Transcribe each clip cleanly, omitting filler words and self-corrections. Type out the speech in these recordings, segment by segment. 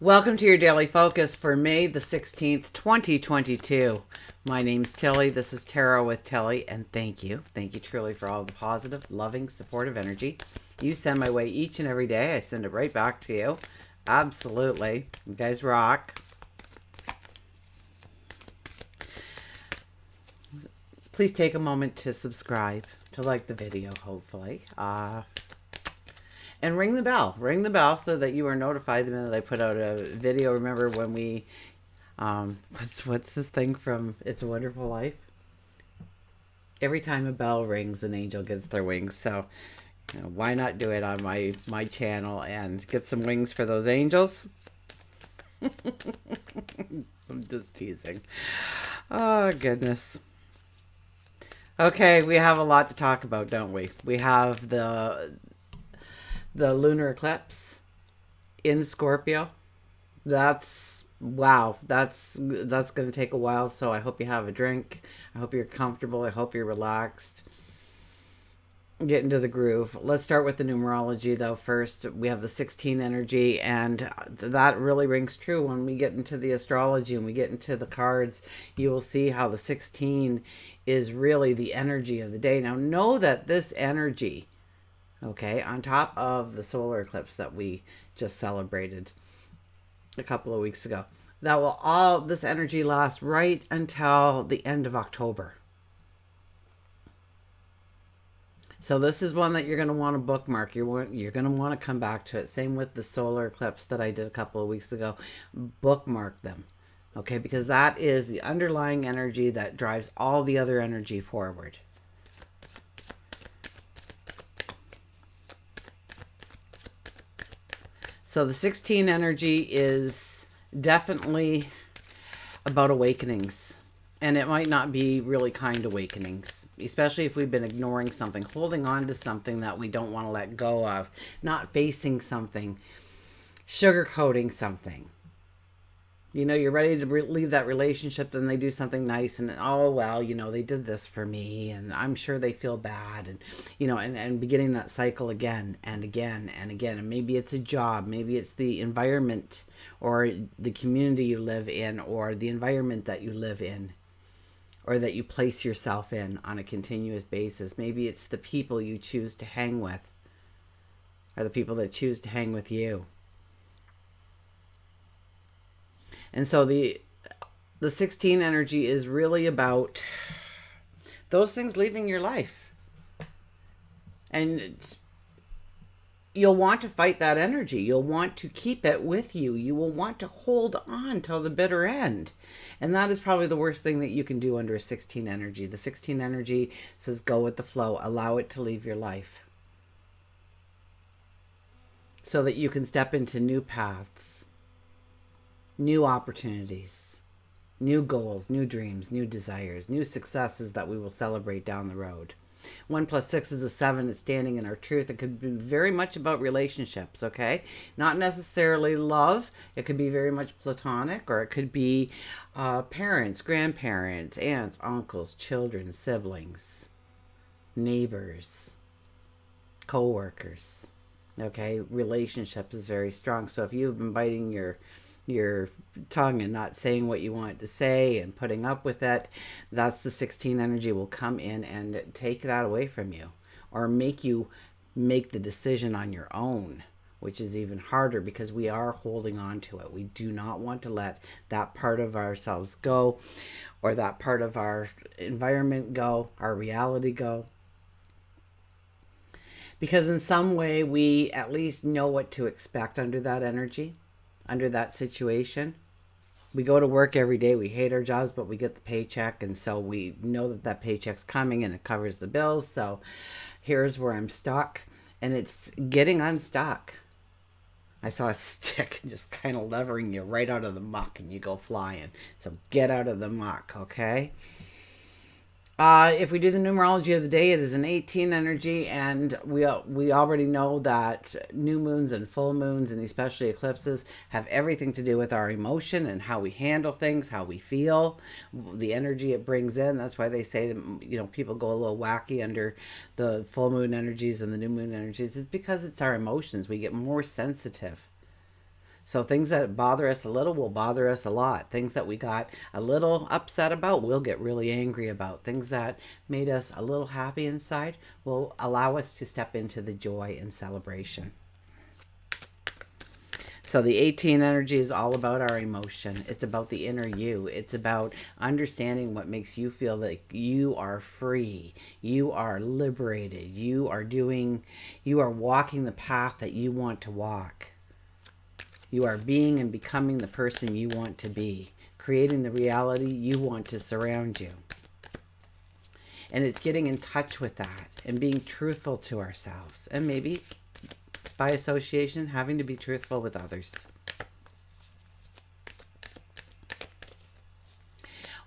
Welcome to your daily focus for May the 16th, 2022. My name's Tilly. This is Tarot with Tilly, and thank you. Thank you truly for all the positive, loving, supportive energy you send my way each and every day. I send it right back to you. Absolutely. You guys rock. Please take a moment to subscribe, to like the video, hopefully. And ring the bell. Ring the bell so that you are notified the minute I put out a video. Remember when we, what's this thing from It's a Wonderful Life? Every time a bell rings, an angel gets their wings. So, why not do it on my channel and get some wings for those angels? I'm just teasing. Oh, goodness. Okay, we have a lot to talk about, don't we? We have the lunar eclipse in Scorpio. That's wow. That's going to take a while, so I hope you have a drink. I hope you're comfortable. I hope you're relaxed. Get into the groove. Let's start with the numerology though first. We have the 16 energy, and that really rings true when we get into the astrology and we get into the cards. You will see how the 16 is really the energy of the day. Now know that this energy, okay, on top of the solar eclipse that we just celebrated a couple of weeks ago, that will all this energy last right until the end of October. So this is one that you're going to want to bookmark. You're going to want to come back to it. Same with the solar eclipse that I did a couple of weeks ago. Bookmark them, okay, because that is the underlying energy that drives all the other energy forward. So the 16 energy is definitely about awakenings. And it might not be really kind awakenings, especially if we've been ignoring something, holding on to something that we don't want to let go of, not facing something, sugarcoating something. You're ready to leave that relationship, then they do something nice, and oh, well, they did this for me, and I'm sure they feel bad, and, and beginning that cycle again and again and again. And maybe it's a job, maybe it's the environment or the community you live in or the environment that you live in or that you place yourself in on a continuous basis. Maybe it's the people you choose to hang with or the people that choose to hang with you. And so the 16 energy is really about those things leaving your life. And you'll want to fight that energy. You'll want to keep it with you. You will want to hold on till the bitter end. And that is probably the worst thing that you can do under a 16 energy. The 16 energy says go with the flow. Allow it to leave your life so that you can step into new paths, new opportunities, new goals, new dreams, new desires, new successes that we will celebrate down the road. 1 + 6 is a 7. It's standing in our truth. It could be very much about relationships, okay? Not necessarily love. It could be very much platonic, or it could be parents, grandparents, aunts, uncles, children, siblings, neighbors, co-workers, okay? Relationships is very strong. So if you've been biting your tongue and not saying what you want to say and putting up with it, that's the 16 energy will come in and take that away from you or make you make the decision on your own, which is even harder because we are holding on to it. We do not want to let that part of ourselves go or that part of our environment go, our reality go. Because in some way we at least know what to expect under that energy. Under that situation. We go to work every day. We hate our jobs, but we get the paycheck. And so we know that paycheck's coming and it covers the bills. So here's where I'm stuck. And it's getting unstuck. I saw a stick just kind of levering you right out of the muck and you go flying. So get out of the muck, okay? If we do the numerology of the day, it is an 18 energy, and we already know that new moons and full moons, and especially eclipses, have everything to do with our emotion and how we handle things, how we feel, the energy it brings in. That's why they say that, people go a little wacky under the full moon energies and the new moon energies. It's because it's our emotions. We get more sensitive. So things that bother us a little will bother us a lot. Things that we got a little upset about, we'll get really angry about. Things that made us a little happy inside will allow us to step into the joy and celebration. So the 18 energy is all about our emotion. It's about the inner you. It's about understanding what makes you feel like you are free. You are liberated. You are walking the path that you want to walk. You are being and becoming the person you want to be, creating the reality you want to surround you. And it's getting in touch with that and being truthful to ourselves, and maybe by association, having to be truthful with others.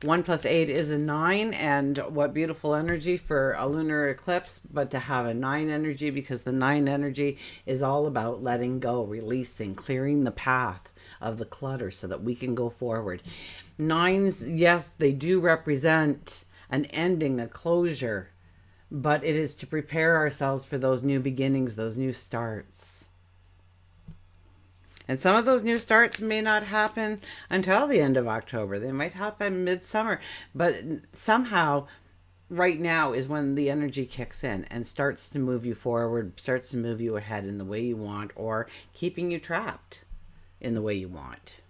1 + 8 is a 9, and what beautiful energy for a lunar eclipse, but to have a 9 energy, because the 9 energy is all about letting go, releasing, clearing the path of the clutter so that we can go forward. 9s, yes, they do represent an ending, a closure, but it is to prepare ourselves for those new beginnings, those new starts. And some of those new starts may not happen until the end of October. They might happen midsummer. But somehow, right now is when the energy kicks in and starts to move you forward, starts to move you ahead in the way you want, or keeping you trapped in the way you want.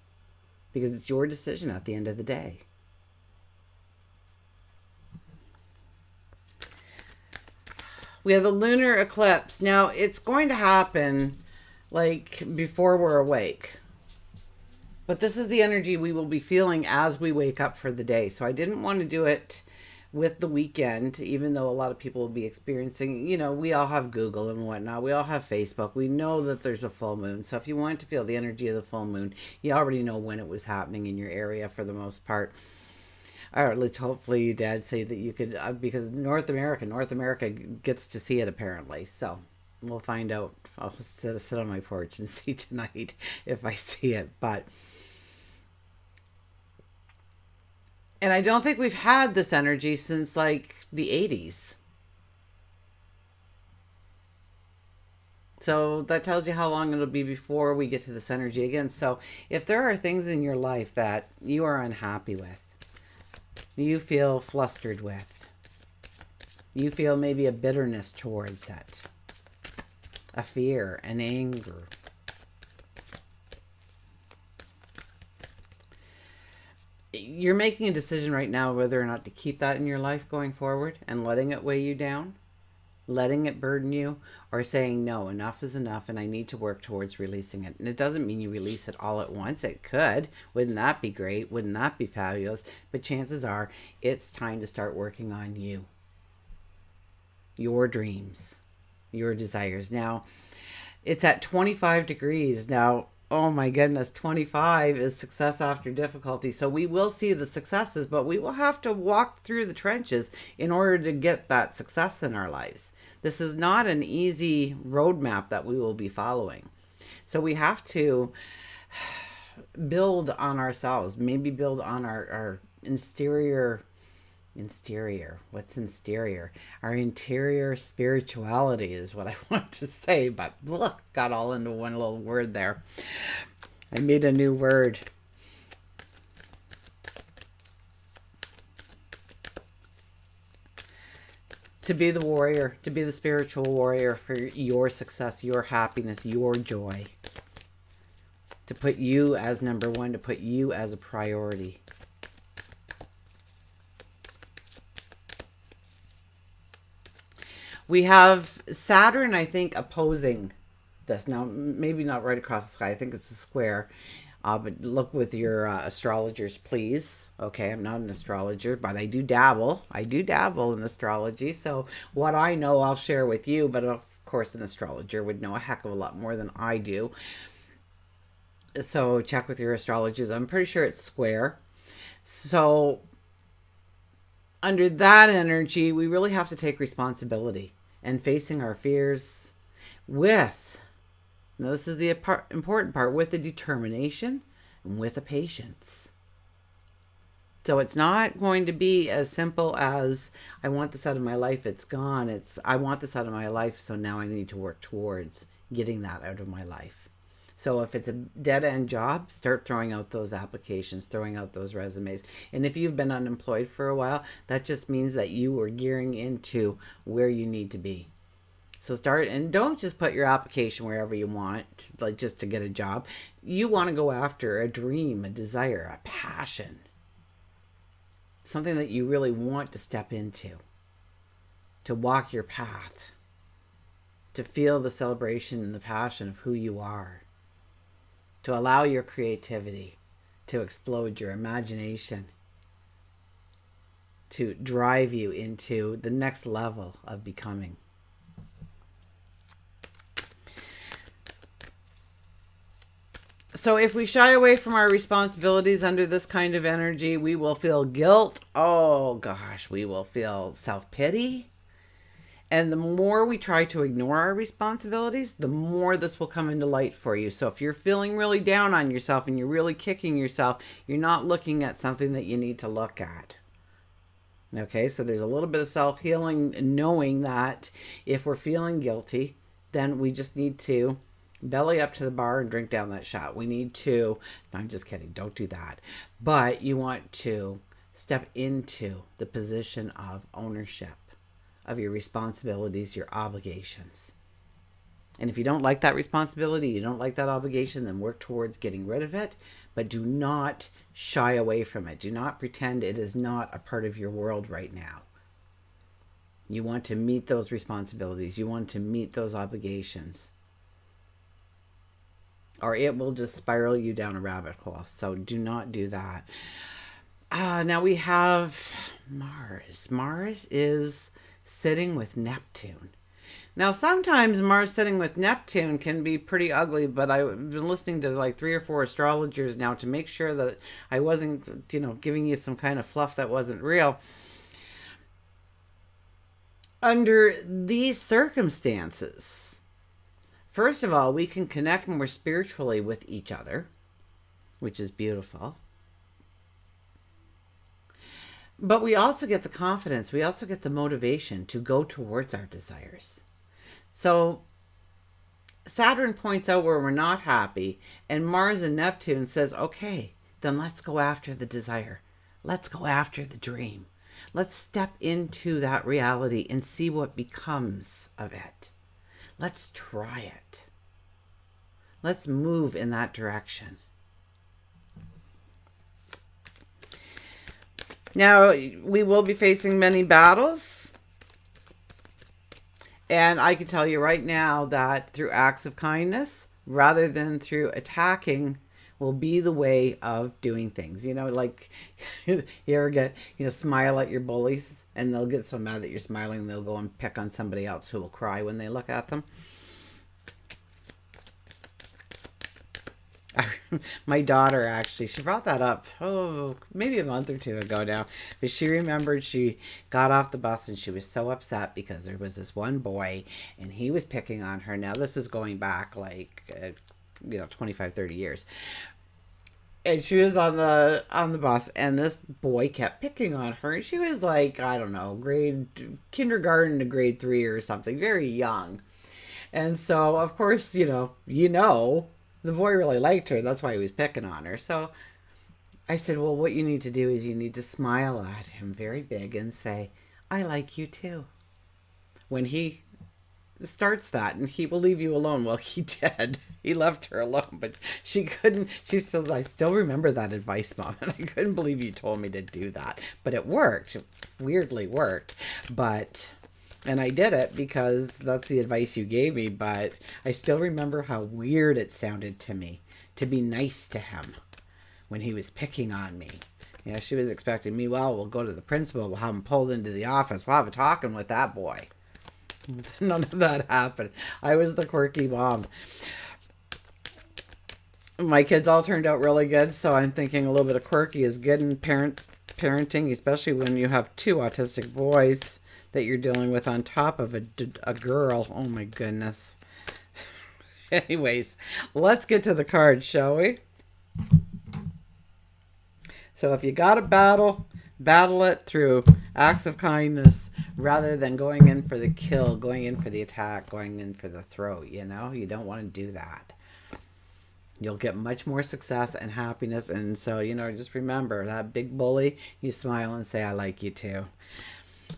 Because it's your decision at the end of the day. We have the lunar eclipse. Now, it's going to happen like before we're awake. But this is the energy we will be feeling as we wake up for the day. So I didn't want to do it with the weekend, even though a lot of people will be experiencing, we all have Google and whatnot. We all have Facebook. We know that there's a full moon. So if you want to feel the energy of the full moon, you already know when it was happening in your area for the most part. Or at least hopefully you dad say that you could, because North America gets to see it apparently. So we'll find out. I'll sit on my porch and see tonight if I see it. And I don't think we've had this energy since like the 80s. So that tells you how long it'll be before we get to this energy again. So if there are things in your life that you are unhappy with, you feel flustered with, you feel maybe a bitterness towards it, a fear, an anger, you're making a decision right now whether or not to keep that in your life going forward and letting it weigh you down, letting it burden you, or saying, no, enough is enough and I need to work towards releasing it. And it doesn't mean you release it all at once. It could. Wouldn't that be great? Wouldn't that be fabulous? But chances are it's time to start working on you, your dreams, your desires. Now, it's at 25 degrees. Now, oh my goodness, 25 is success after difficulty. So we will see the successes, but we will have to walk through the trenches in order to get that success in our lives. This is not an easy roadmap that we will be following. So we have to build on ourselves, maybe build on our interior, what's exterior? Our interior spirituality is what I want to say, but look, got all into one little word there. I made a new word. To be the warrior, to be the spiritual warrior for your success, your happiness, your joy. To put you as number one, to put you as a priority. We have Saturn, I think, opposing this. Now, maybe not right across the sky. I think it's a square. But look with your astrologers, please. Okay, I'm not an astrologer, but I do dabble. I do dabble in astrology. So what I know, I'll share with you. But of course, an astrologer would know a heck of a lot more than I do. So check with your astrologers. I'm pretty sure it's square. So under that energy, we really have to take responsibility and facing our fears with, now this is the important part, with the determination and with the patience. So it's not going to be as simple as, I want this out of my life, it's gone. It's, I want this out of my life, so now I need to work towards getting that out of my life. So if it's a dead-end job, start throwing out those applications, throwing out those resumes. And if you've been unemployed for a while, that just means that you are gearing into where you need to be. So start, and don't just put your application wherever you want, like just to get a job. You want to go after a dream, a desire, a passion, something that you really want to step into, to walk your path, to feel the celebration and the passion of who you are, to allow your creativity to explode, your imagination to drive you into the next level of becoming. So if we shy away from our responsibilities under this kind of energy, we will feel guilt. Oh gosh, we will feel self-pity. And the more we try to ignore our responsibilities, the more this will come into light for you. So if you're feeling really down on yourself and you're really kicking yourself, you're not looking at something that you need to look at. Okay, so there's a little bit of self-healing, knowing that if we're feeling guilty, then we just need to belly up to the bar and drink down that shot. We need to, no, I'm just kidding, don't do that. But you want to step into the position of ownership of your responsibilities, your obligations. And if you don't like that responsibility, you don't like that obligation, then work towards getting rid of it. But do not shy away from it. Do not pretend it is not a part of your world right now. You want to meet those responsibilities. You want to meet those obligations, or it will just spiral you down a rabbit hole. So do not do that. Now we have Mars. Mars is sitting with Neptune. Now sometimes Mars sitting with Neptune can be pretty ugly, but I've been listening to like 3 or 4 astrologers now to make sure that I wasn't, giving you some kind of fluff that wasn't real. Under these circumstances, first of all, we can connect more spiritually with each other, which is beautiful. But we also get the confidence, we also get the motivation to go towards our desires. So Saturn points out where we're not happy, and Mars and Neptune says, okay, then let's go after the desire. Let's go after the dream. Let's step into that reality and see what becomes of it. Let's try it. Let's move in that direction. Now, we will be facing many battles. And I can tell you right now that through acts of kindness, rather than through attacking, will be the way of doing things. Like you ever get, smile at your bullies and they'll get so mad that you're smiling, they'll go and pick on somebody else who will cry when they look at them. My daughter, actually, she brought that up, maybe a month or 2 ago now. But she remembered she got off the bus and she was so upset because there was this one boy and he was picking on her. Now, this is going back like, 25, 30 years. And she was on the bus and this boy kept picking on her. And she was like, I don't know, kindergarten to grade 3 or something, very young. And so, of course, the boy really liked her. That's why he was picking on her. So I said, well, what you need to do is you need to smile at him very big and say, I like you too. When he starts that, and he will leave you alone. Well, he did. He left her alone, but she couldn't. I still remember that advice, Mom, and I couldn't believe you told me to do that. But it worked. It weirdly worked. And I did it because that's the advice you gave me, but I still remember how weird it sounded to me to be nice to him when he was picking on me. She was expecting me, well, we'll go to the principal, we'll have him pulled into the office, we'll have a talking with that boy. None of that happened. I was the quirky mom. My kids all turned out really good, so I'm thinking a little bit of quirky is good in parenting, especially when you have 2 autistic boys that you're dealing with on top of a girl. Oh my goodness. Anyways, let's get to the cards, shall we? So if you got a battle it through acts of kindness rather than going in for the kill, going in for the attack, going in for the throat, you don't want to do that. You'll get much more success and happiness. And so, just remember that big bully, you smile and say, I like you too.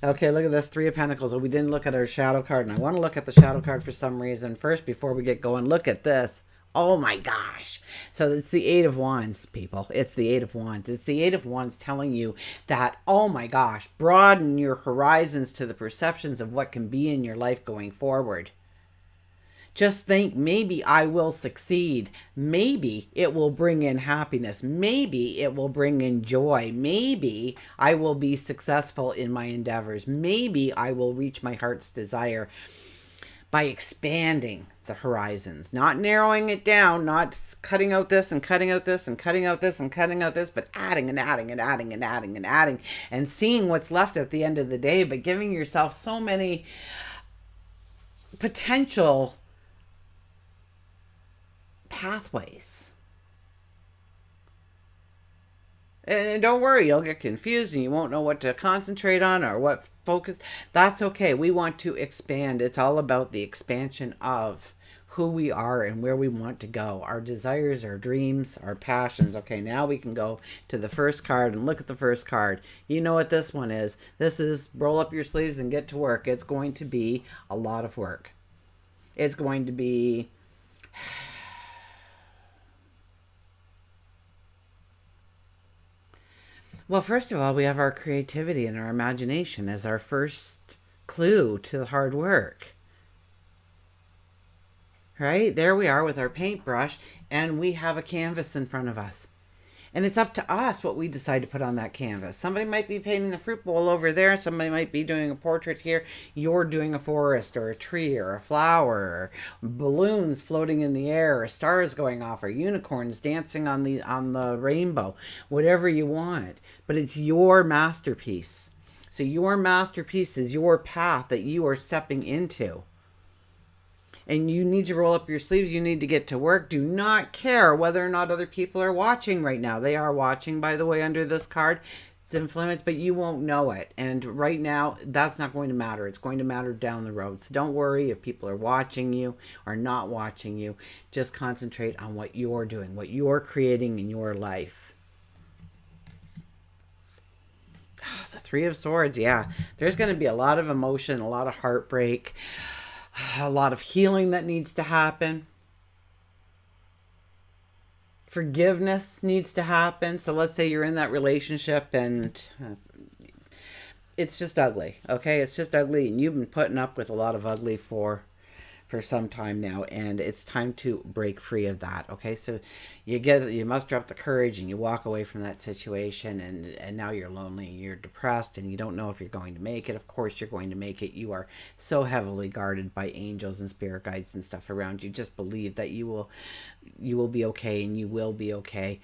Okay, look at this, Three of Pentacles. Well, we didn't look at our shadow card, and I want to look at the shadow card for some reason. First, before we get going, look at this. Oh my gosh. So it's the Eight of Wands, people. It's the Eight of Wands. It's the Eight of Wands telling you that, oh my gosh, broaden your horizons to the perceptions of what can be in your life going forward. Just think, maybe I will succeed. Maybe it will bring in happiness. Maybe it will bring in joy. Maybe I will be successful in my endeavors. Maybe I will reach my heart's desire by expanding the horizons, not narrowing it down, not cutting out this and cutting out this and cutting out this and cutting out this, but adding and adding and adding and adding and adding and seeing what's left at the end of the day, but giving yourself so many potential pathways. And don't worry, you'll get confused and you won't know what to concentrate on or what focus. That's okay. We want to expand. It's all about the expansion of who we are and where we want to go. Our desires, our dreams, our passions. Okay, now we can go to the first card and look at the first card. You know what this one is. This is roll up your sleeves and get to work. It's going to be a lot of work. It's going to be... Well, first of all, we have our creativity and our imagination as our first clue to the hard work. Right? There we are with our paintbrush, and we have a canvas in front of us. And it's up to us what we decide to put on that canvas. Somebody might be painting the fruit bowl over there. Somebody might be doing a portrait here. You're doing a forest or a tree or a flower, or balloons floating in the air, or stars going off, or unicorns dancing on the rainbow. Whatever you want. But it's your masterpiece. So your masterpiece is your path that you are stepping into. And you need to roll up your sleeves. You need to get to work. Do not care whether or not other people are watching right now. They are watching, by the way, under this card. It's influence, but you won't know it. And right now, that's not going to matter. It's going to matter down the road. So don't worry if people are watching you or not watching you. Just concentrate on what you're doing, what you're creating in your life. The Three of Swords, yeah. There's going to be a lot of emotion, a lot of heartbreak. A lot of healing that needs to happen. Forgiveness needs to happen. So let's say you're in that relationship and it's just ugly. Okay, it's just ugly, and you've been putting up with a lot of ugly for some time now, and it's time to break free of that. Okay, so you muster up the courage and you walk away from that situation, and now you're lonely, you're depressed, and you don't know if you're going to make it. Of course you're going to make it. You are so heavily guarded by angels and spirit guides and stuff around you. Just believe that you will be okay, and you will be okay.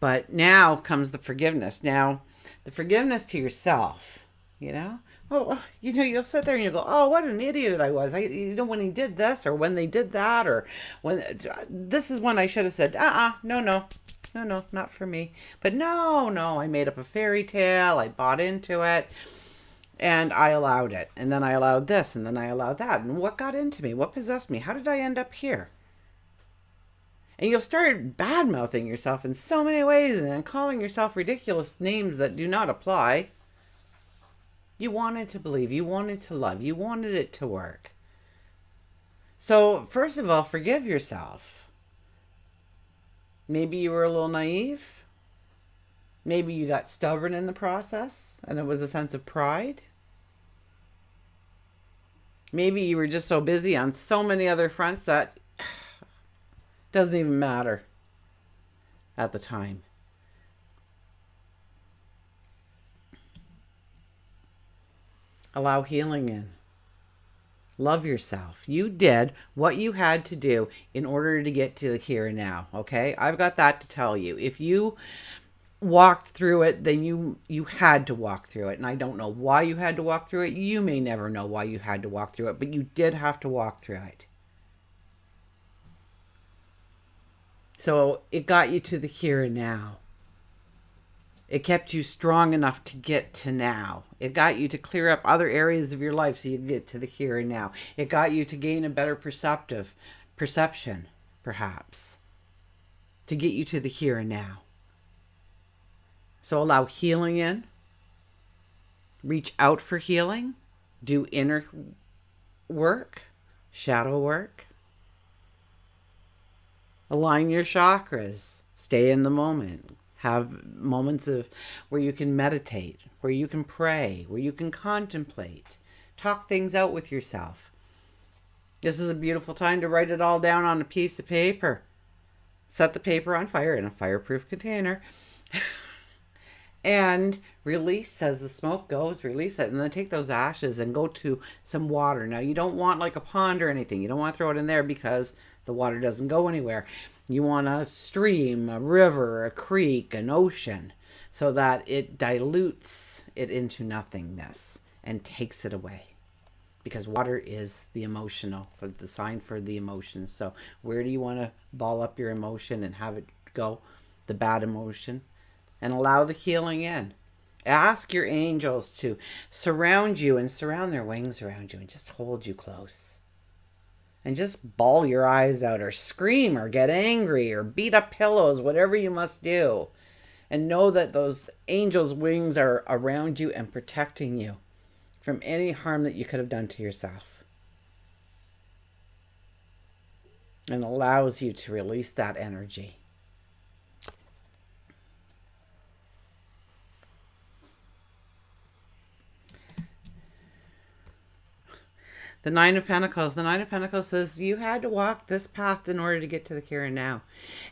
But now comes the forgiveness. Now the forgiveness to yourself, Oh, you'll sit there and you go, oh, what an idiot I was. When he did this, or when they did that, or when this is when I should have said, no, not for me. But no, I made up a fairy tale. I bought into it, and I allowed it. And then I allowed this, and then I allowed that. And what got into me? What possessed me? How did I end up here? And you'll start bad-mouthing yourself in so many ways and calling yourself ridiculous names that do not apply. You wanted to believe, you wanted to love, you wanted it to work. So, first of all, forgive yourself. Maybe you were a little naive. Maybe you got stubborn in the process and it was a sense of pride. Maybe you were just so busy on so many other fronts that it doesn't even matter at the time. Allow healing in. Love yourself. You did what you had to do in order to get to the here and now, okay? I've got that to tell you. If you walked through it, then you had to walk through it. And I don't know why you had to walk through it. You may never know why you had to walk through it, but you did have to walk through it. So it got you to the here and now. It kept you strong enough to get to now. It got you to clear up other areas of your life so you get to the here and now. It got you to gain a better perception, perhaps. to get you to the here and now. So allow healing in. Reach out for healing. Do inner work, shadow work. Align your chakras. Stay in the moment. Have moments of where you can meditate, where you can pray, where you can contemplate. Talk things out with yourself. This is a beautiful time to write it all down on a piece of paper. Set the paper on fire in a fireproof container. And release as the smoke goes, release it, and then take those ashes and go to some water. Now, you don't want like a pond or anything. You don't want to throw it in there because the water doesn't go anywhere. You want a stream, a river, a creek, an ocean, so that it dilutes it into nothingness and takes it away. Because water is the emotional, the sign for the emotions. So where do you want to ball up your emotion and have it go? The bad emotion. And allow the healing in. Ask your angels to surround you and surround their wings around you and just hold you close. And just bawl your eyes out or scream or get angry or beat up pillows, whatever you must do. And know that those angels' wings are around you and protecting you from any harm that you could have done to yourself. And allows you to release that energy. The Nine of Pentacles. The Nine of Pentacles says you had to walk this path in order to get to the here and now.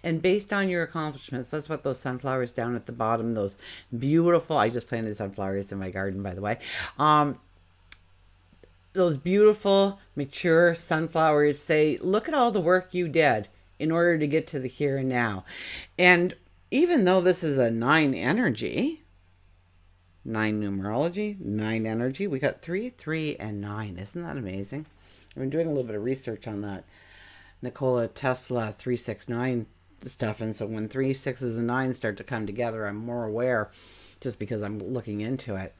And based on your accomplishments, that's what those sunflowers down at the bottom, those beautiful, I just planted sunflowers in my garden, by the way. Those beautiful, mature sunflowers say, look at all the work you did in order to get to the here and now. And even though this is a 9 energy, 9 numerology, 9 energy. We got 3, 3, and 9. Isn't that amazing? I've been doing a little bit of research on that Nikola Tesla 369 stuff. And so when 3, 6s, and 9s start to come together, I'm more aware just because I'm looking into it.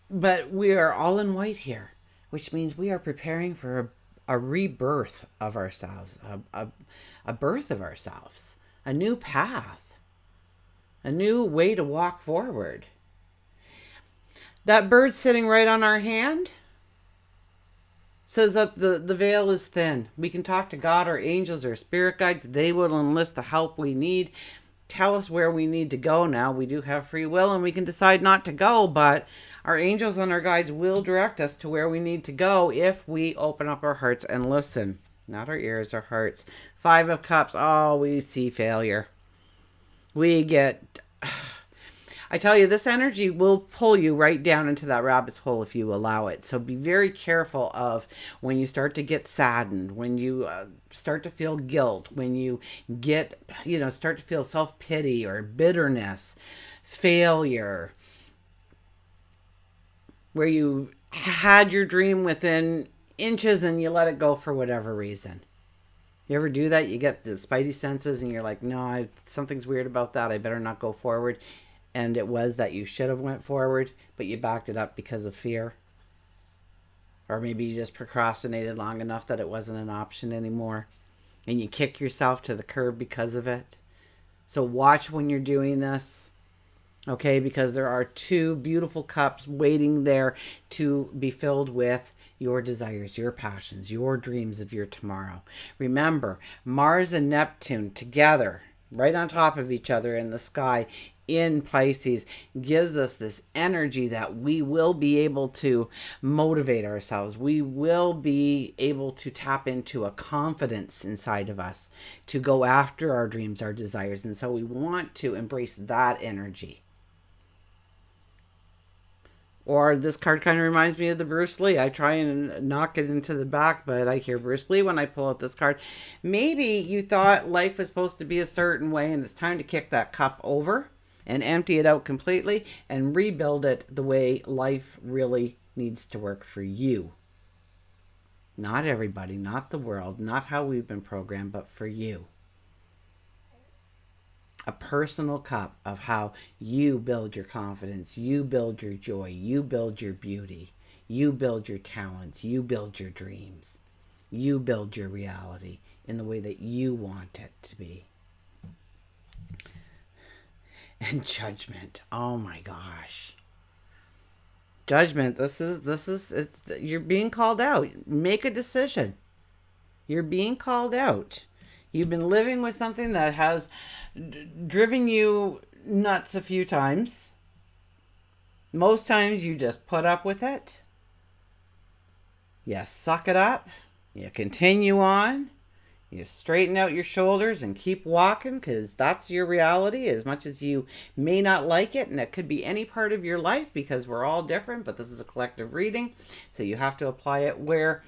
But we are all in white here, which means we are preparing for a rebirth of ourselves, a birth of ourselves, a new path. A new way to walk forward. That bird sitting right on our hand says that the veil is thin. We can talk to God or angels or spirit guides. They will enlist the help we need. Tell us where we need to go now. We do have free will and we can decide not to go, but our angels and our guides will direct us to where we need to go if we open up our hearts and listen. Not our ears, our hearts. 5 of Cups. Oh, we see failure. We get, I tell you, this energy will pull you right down into that rabbit's hole if you allow it. So be very careful of when you start to get saddened, when you start to feel guilt, when you get, start to feel self-pity or bitterness, failure, where you had your dream within inches and you let it go for whatever reason. You ever do that? You get the spidey senses and you're like, no, something's weird about that. I better not go forward. And it was that you should have went forward, but you backed it up because of fear. Or maybe you just procrastinated long enough that it wasn't an option anymore. And you kick yourself to the curb because of it. So watch when you're doing this. Okay, because there are 2 beautiful cups waiting there to be filled with your desires, your passions, your dreams of your tomorrow. Remember, Mars and Neptune together, right on top of each other in the sky in Pisces, gives us this energy that we will be able to motivate ourselves. We will be able to tap into a confidence inside of us to go after our dreams, our desires. And so we want to embrace that energy. Or this card kind of reminds me of the Bruce Lee. I try and knock it into the back, but I hear Bruce Lee when I pull out this card. Maybe you thought life was supposed to be a certain way and it's time to kick that cup over and empty it out completely and rebuild it the way life really needs to work for you. Not everybody, not the world, not how we've been programmed, but for you. A personal cup of how you build your confidence, you build your joy, you build your beauty, you build your talents, you build your dreams, you build your reality in the way that you want it to be. And judgment. Oh my gosh. Judgment. You're being called out. Make a decision. You're being called out. You've been living with something that has driven you nuts a few times. Most times you just put up with it. You suck it up. You continue on. You straighten out your shoulders and keep walking, because that's your reality, as much as you may not like it. And it could be any part of your life, because we're all different, but this is a collective reading. So you have to apply it where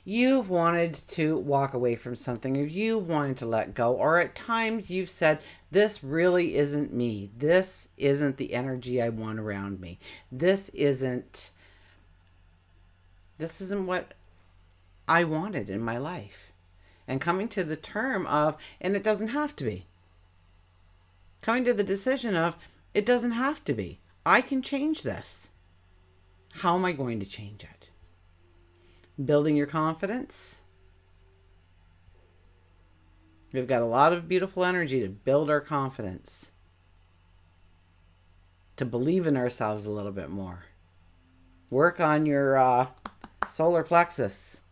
you've wanted to walk away from something, or you wanted to let go, or at times you've said, this really isn't me. This isn't the energy I want around me. This isn't what I wanted in my life. And coming to the term of, and it doesn't have to be. Coming to the decision of, it doesn't have to be. I can change this. How am I going to change it? Building your confidence. We've got a lot of beautiful energy to build our confidence. To believe in ourselves a little bit more. Work on your solar plexus.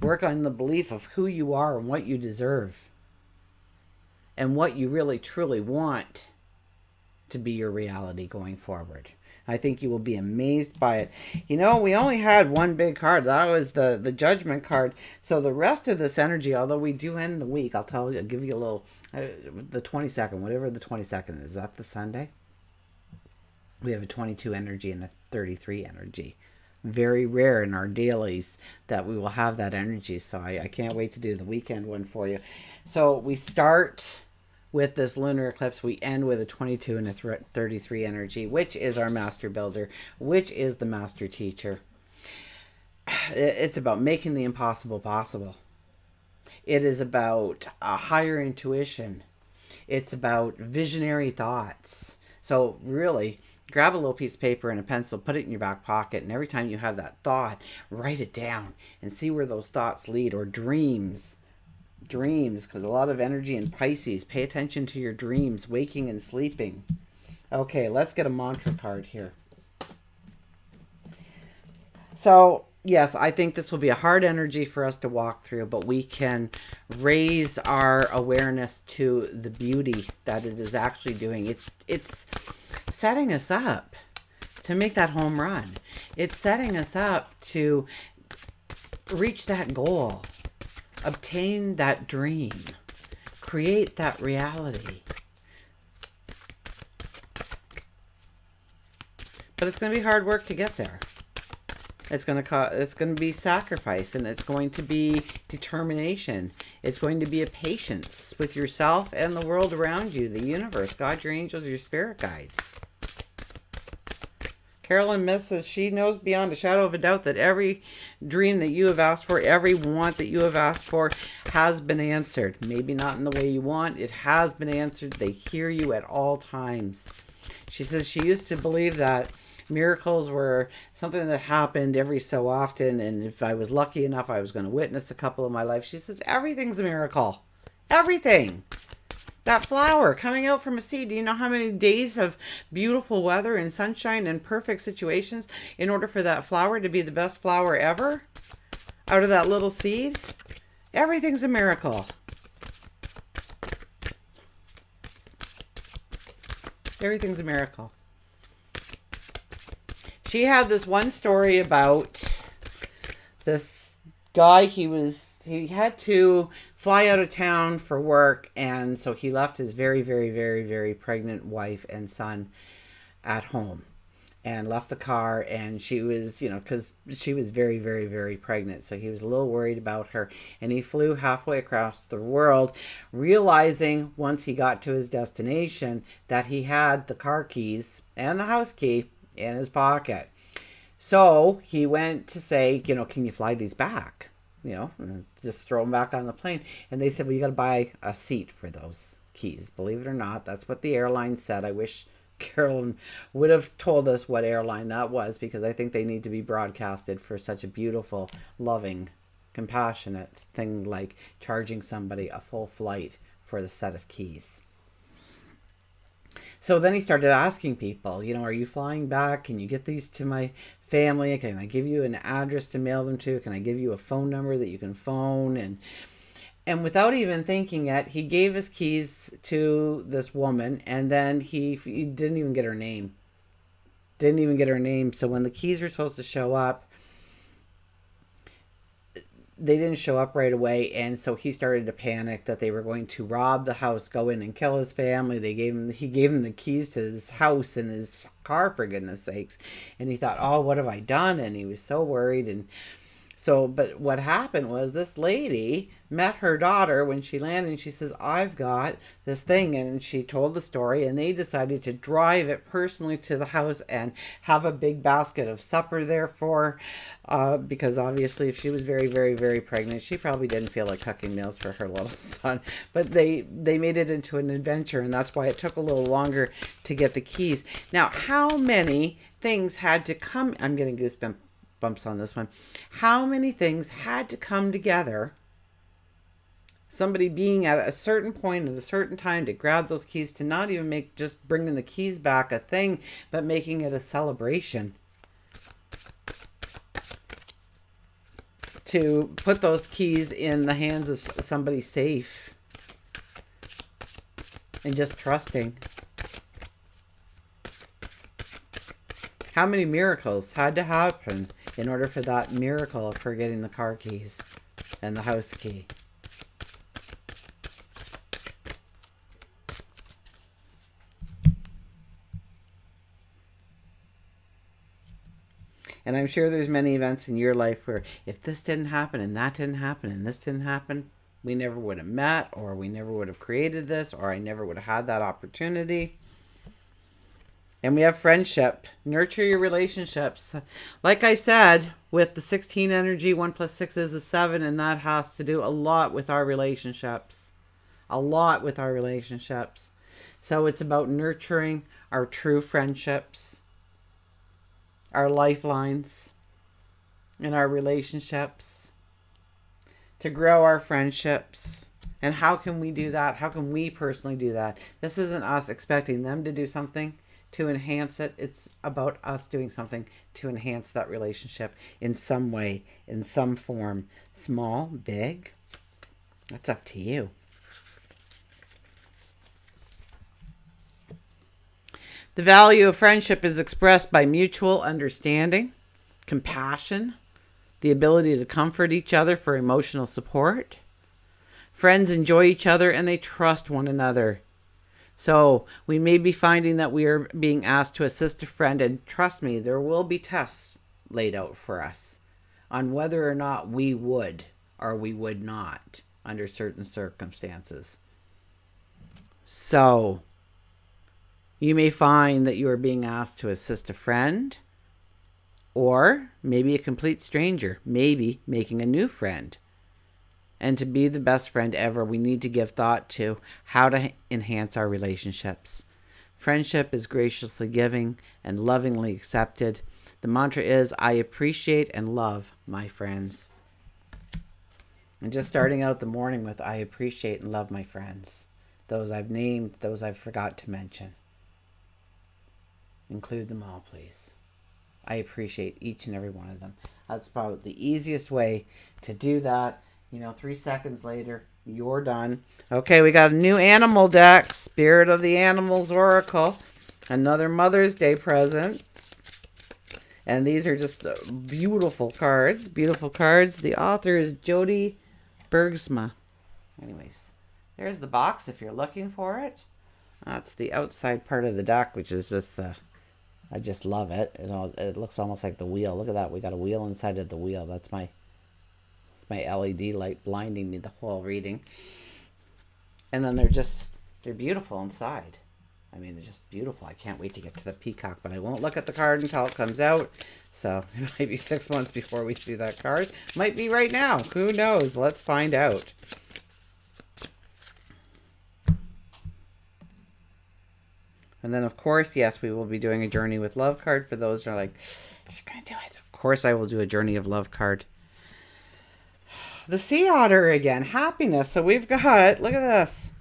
Work on the belief of who you are and what you deserve. And what you really truly want to be your reality going forward. I think you will be amazed by it. You know, we only had one big card. That was the Judgment card. So the rest of this energy, although we do end the week, I'll give you a little, the 22nd, whatever the 22nd is. That the Sunday? We have a 22 energy and a 33 energy. Very rare in our dailies that we will have that energy. So I can't wait to do the weekend one for you. So we start with this lunar eclipse. We end with a 22 and a 33 energy, which is our master builder, which is the master teacher. It's about making the impossible possible. It is about a higher intuition. It's about visionary thoughts. So really, grab a little piece of paper and a pencil, put it in your back pocket, and every time you have that thought, write it down and see where those thoughts lead. Or dreams, because a lot of energy in Pisces. Pay attention to your dreams, waking and sleeping. Okay, let's get a mantra card here. So, yes, I think this will be a hard energy for us to walk through, but we can raise our awareness to the beauty that it is actually doing. It's setting us up to make that home run. It's setting us up to reach that goal, obtain that dream, create that reality. But it's going to be hard work to get there. It's going to be sacrifice, and it's going to be determination. It's going to be a patience with yourself and the world around you, the universe, God, your angels, your spirit guides. Carolyn Miss says she knows beyond a shadow of a doubt that every dream that you have asked for, every want that you have asked for has been answered. Maybe not in the way you want. It has been answered. They hear you at all times. She says she used to believe that miracles were something that happened every so often, and if I was lucky enough, I was going to witness a couple in my life. She says everything's a miracle. Everything. That flower coming out from a seed. Do you know how many days of beautiful weather and sunshine and perfect situations in order for that flower to be the best flower ever out of that little seed? Everything's a miracle. Everything's a miracle. She had this one story about this guy. He had to fly out of town for work, and so he left his very, very, very, very pregnant wife and son at home and left the car. And she was, because she was very, very, very pregnant, so he was a little worried about her. And he flew halfway across the world, realizing once he got to his destination that he had the car keys and the house key in his pocket. So he went to say, can you fly these back? And just throw them back on the plane. And they said, well, you got to buy a seat for those keys. Believe it or not, that's what the airline said. I wish Carolyn would have told us what airline that was, because I think they need to be broadcasted for such a beautiful, loving compassionate thing like charging somebody a full flight for the set of keys. So then he started asking people, you know, are you flying back? Can you get these to my family? Can I give you an address to mail them to? Can I give you a phone number that you can phone? And without even thinking it, he gave his keys to this woman, and then he didn't even get her name. Didn't even get her name. So when the keys were supposed to show up, they didn't show up right away, and so he started to panic that they were going to rob the house, go in and kill his family. He gave him the keys to his house and his car, for goodness sakes. And he thought, oh, what have I done? And he was so worried. And so, but what happened was this lady met her daughter when she landed, and she says, I've got this thing. And she told the story, and they decided to drive it personally to the house and have a big basket of supper there for, because obviously if she was very, very, very pregnant, she probably didn't feel like cooking meals for her little son. But they made it into an adventure, and that's why it took a little longer to get the keys. Now, how many things had to come? I'm getting goosebumps on this one. How many things had to come together? Somebody being at a certain point at a certain time to grab those keys, to not even make just bringing the keys back a thing, but making it a celebration. To put those keys in the hands of somebody safe. And just trusting. How many miracles had to happen in order for that miracle of her getting the car keys and the house key? And I'm sure there's many events in your life where if this didn't happen and that didn't happen and this didn't happen, we never would have met, or we never would have created this, or I never would have had that opportunity. And we have friendship. Nurture your relationships. Like I said, with the 16 energy, 1 plus 6 is a 7, and that has to do a lot with our relationships. A lot with our relationships. So it's about nurturing our true friendships, our lifelines, and our relationships, to grow our friendships. And how can we do that? How can we personally do that? This isn't us expecting them to do something to enhance it. It's about us doing something to enhance that relationship in some way, in some form. Small, big, that's up to you. The value of friendship is expressed by mutual understanding, compassion, the ability to comfort each other for emotional support. Friends enjoy each other and they trust one another. So we may be finding that we are being asked to assist a friend, and trust me, there will be tests laid out for us on whether or not we would or we would not under certain circumstances. So you may find that you are being asked to assist a friend, or maybe a complete stranger, maybe making a new friend. And to be the best friend ever, we need to give thought to how to enhance our relationships. Friendship is graciously giving and lovingly accepted. The mantra is, I appreciate and love my friends. And just starting out the morning with, I appreciate and love my friends. Those I've named, those I've forgot to mention. Include them all, please. I appreciate each and every one of them. That's probably the easiest way to do that. 3 seconds later, you're done. Okay, we got a new animal deck. Spirit of the Animals Oracle. Another Mother's Day present. And these are just beautiful cards. Beautiful cards. The author is Jody Bergsma. Anyways, there's the box if you're looking for it. That's the outside part of the deck, which is just I just love it. It looks almost like the wheel. Look at that. We got a wheel inside of the wheel. That's my LED light blinding me the whole reading. And then they're beautiful inside. I mean, they're just beautiful. I can't wait to get to the peacock, but I won't look at the card until it comes out. So it might be 6 months before we see that card. Might be right now. Who knows? Let's find out. And then, of course, yes, we will be doing a Journey with Love card for those who are like, you're going to do it. Of course, I will do a Journey of Love card. The sea otter again, happiness. So we've got, look at this.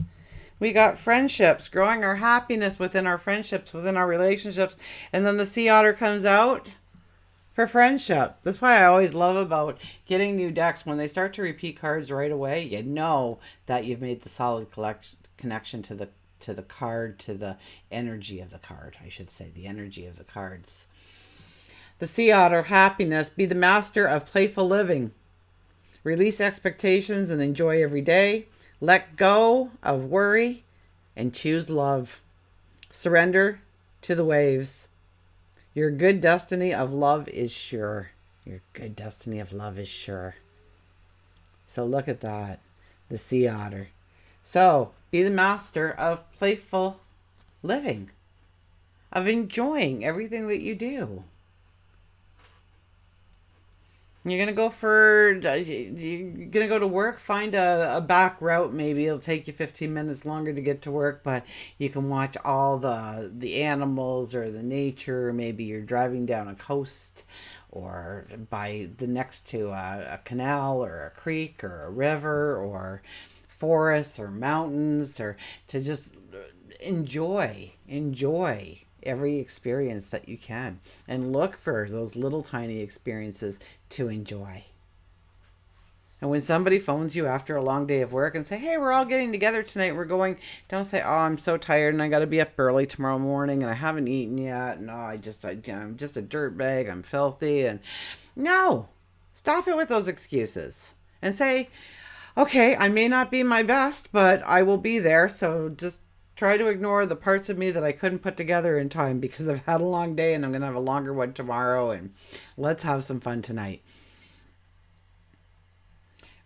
We got friendships, growing our happiness within our friendships, within our relationships. And then the sea otter comes out for friendship. That's why I always love about getting new decks. When they start to repeat cards right away, you know that you've made the solid connection to the card, to the energy of the card, I should say, the energy of the cards. The sea otter, happiness, be the master of playful living. Release expectations and enjoy every day. Let go of worry and choose love. Surrender to the waves. Your good destiny of love is sure. Your good destiny of love is sure. So look at that, the sea otter. So be the master of playful living, of enjoying everything that you do. You're going to go to work, find a back route. Maybe it'll take you 15 minutes longer to get to work, but you can watch all the animals or the nature. Maybe you're driving down a coast or by the next to a canal or a creek or a river or forests or mountains, or to just enjoy every experience that you can, and look for those little tiny experiences to enjoy. And when somebody phones you after a long day of work and say, hey, we're all getting together tonight, we're going, don't say, oh, I'm so tired and I got to be up early tomorrow morning and I haven't eaten yet, and I'm just a dirtbag, I'm filthy. And no, stop it with those excuses and say, okay, I may not be my best, but I will be there. So just try to ignore the parts of me that I couldn't put together in time because I've had a long day and I'm going to have a longer one tomorrow, and let's have some fun tonight.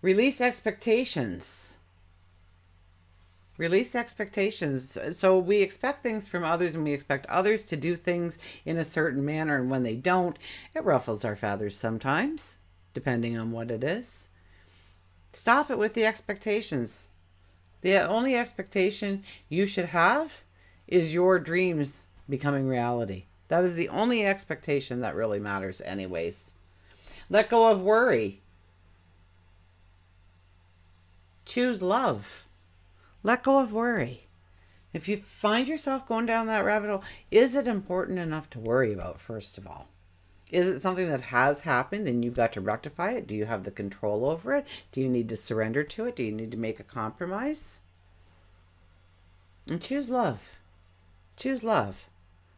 Release expectations. Release expectations. So we expect things from others and we expect others to do things in a certain manner, and when they don't, it ruffles our feathers sometimes, depending on what it is. Stop it with the expectations. The only expectation you should have is your dreams becoming reality. That is the only expectation that really matters anyways. Let go of worry. Choose love. Let go of worry. If you find yourself going down that rabbit hole, is it important enough to worry about, first of all? Is it something that has happened and you've got to rectify it? Do you have the control over it? Do you need to surrender to it? Do you need to make a compromise? And choose love. Choose love.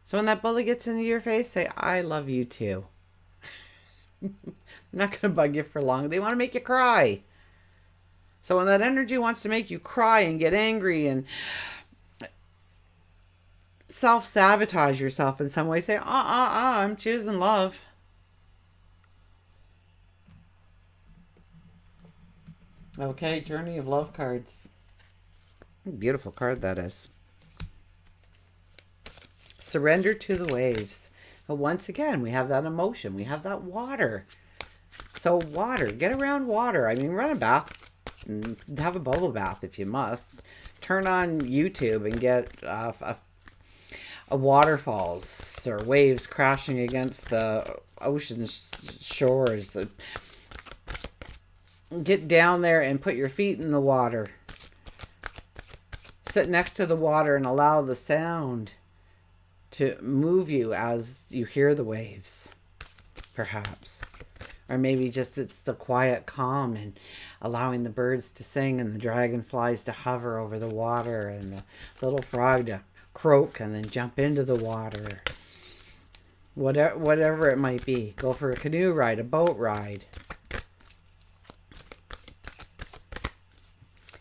So when that bully gets into your face, say, I love you too. They're not going to bug you for long. They want to make you cry. So when that energy wants to make you cry and get angry and self-sabotage yourself in some way, say, I'm choosing love. Okay, Journey of Love cards. Beautiful card that is. Surrender to the waves. But once again, we have that emotion. We have that water. So water, get around water. I mean, run a bath, have a bubble bath if you must. Turn on YouTube and get a waterfalls or waves crashing against the ocean shores. Get down there and put your feet in the water. Sit next to the water and allow the sound to move you as you hear the waves, perhaps. Or maybe just it's the quiet calm and allowing the birds to sing and the dragonflies to hover over the water and the little frog to croak and then jump into the water. Whatever it might be. Go for a canoe ride, a boat ride.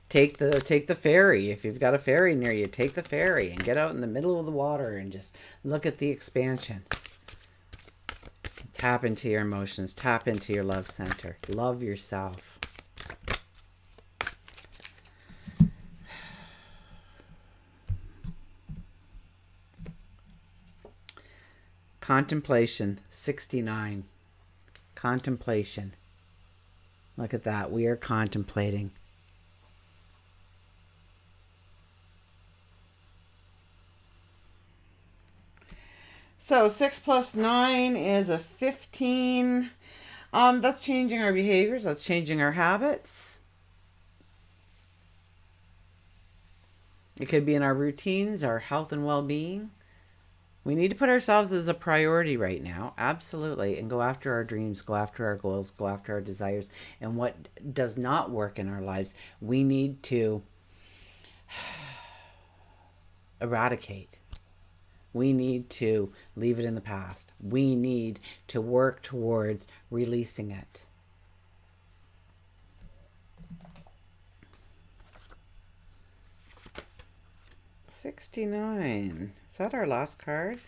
Take the ferry. If you've got a ferry near you, take the ferry and get out in the middle of the water and just look at the expansion. Tap into your emotions. Tap into your love center. Love yourself. Contemplation, 69. Contemplation. Look at that. We are contemplating. So 6 plus 9 is a 15. That's changing our behaviors. That's changing our habits. It could be in our routines, our health and well-being. We need to put ourselves as a priority right now, absolutely, and go after our dreams, go after our goals, go after our desires. And what does not work in our lives, we need to eradicate. We need to leave it in the past. We need to work towards releasing it. $69. Is that our last card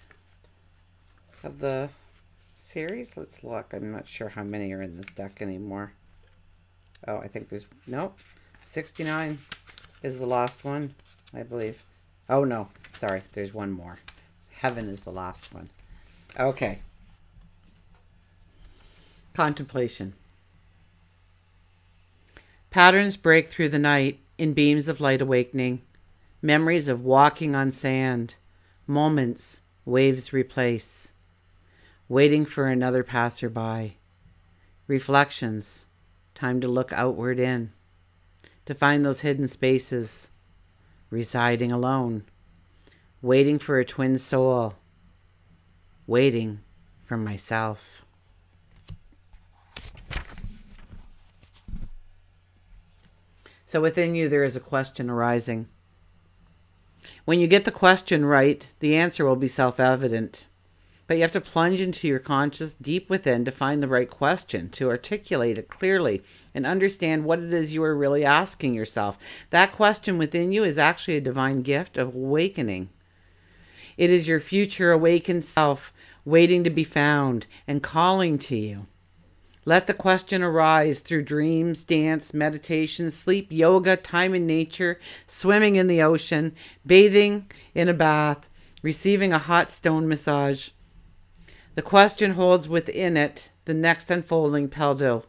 of the series? Let's look. I'm not sure how many are in this deck anymore. Oh, I think there's... Nope. 69 is the last one, I believe. Oh, no. Sorry. There's one more. Heaven is the last one. Okay. Contemplation. Patterns break through the night in beams of light awakening. Memories of walking on sand. Moments waves replace. Waiting for another passerby. Reflections. Time to look outward in. To find those hidden spaces. Residing alone. Waiting for a twin soul. Waiting for myself. So within you there is a question arising. When you get the question right, the answer will be self-evident. But you have to plunge into your conscious deep within to find the right question, to articulate it clearly, and understand what it is you are really asking yourself. That question within you is actually a divine gift of awakening. It is your future awakened self waiting to be found and calling to you. Let the question arise through dreams, dance, meditation, sleep, yoga, time in nature, swimming in the ocean, bathing in a bath, receiving a hot stone massage. The question holds within it the next unfolding petal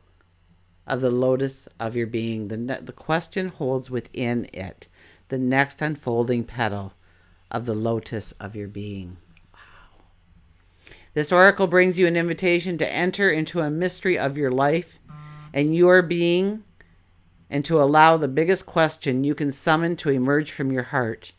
of the lotus of your being. The question holds within it the next unfolding petal of the lotus of your being. Wow. This oracle brings you an invitation to enter into a mystery of your life and your being, and to allow the biggest question you can summon to emerge from your heart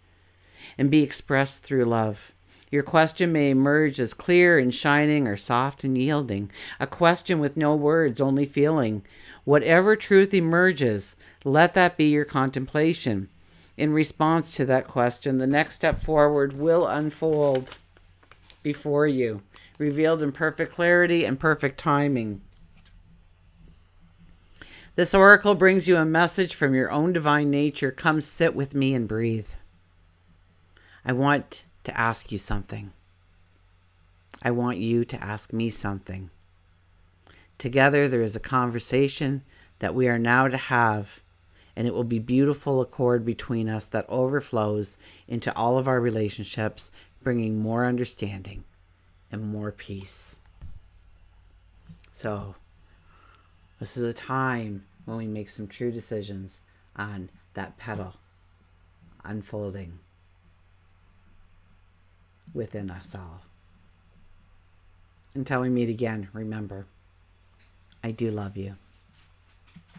and be expressed through love. Your question may emerge as clear and shining or soft and yielding. A question with no words, only feeling. Whatever truth emerges, let that be your contemplation. In response to that question, the next step forward will unfold before you, revealed in perfect clarity and perfect timing. This oracle brings you a message from your own divine nature. Come sit with me and breathe. I want to ask you something. I want you to ask me something. Together there is a conversation that we are now to have, and it will be beautiful accord between us that overflows into all of our relationships, bringing more understanding and more peace. So, this is a time when we make some true decisions on that petal unfolding within us all. Until we meet again, remember, I do love you.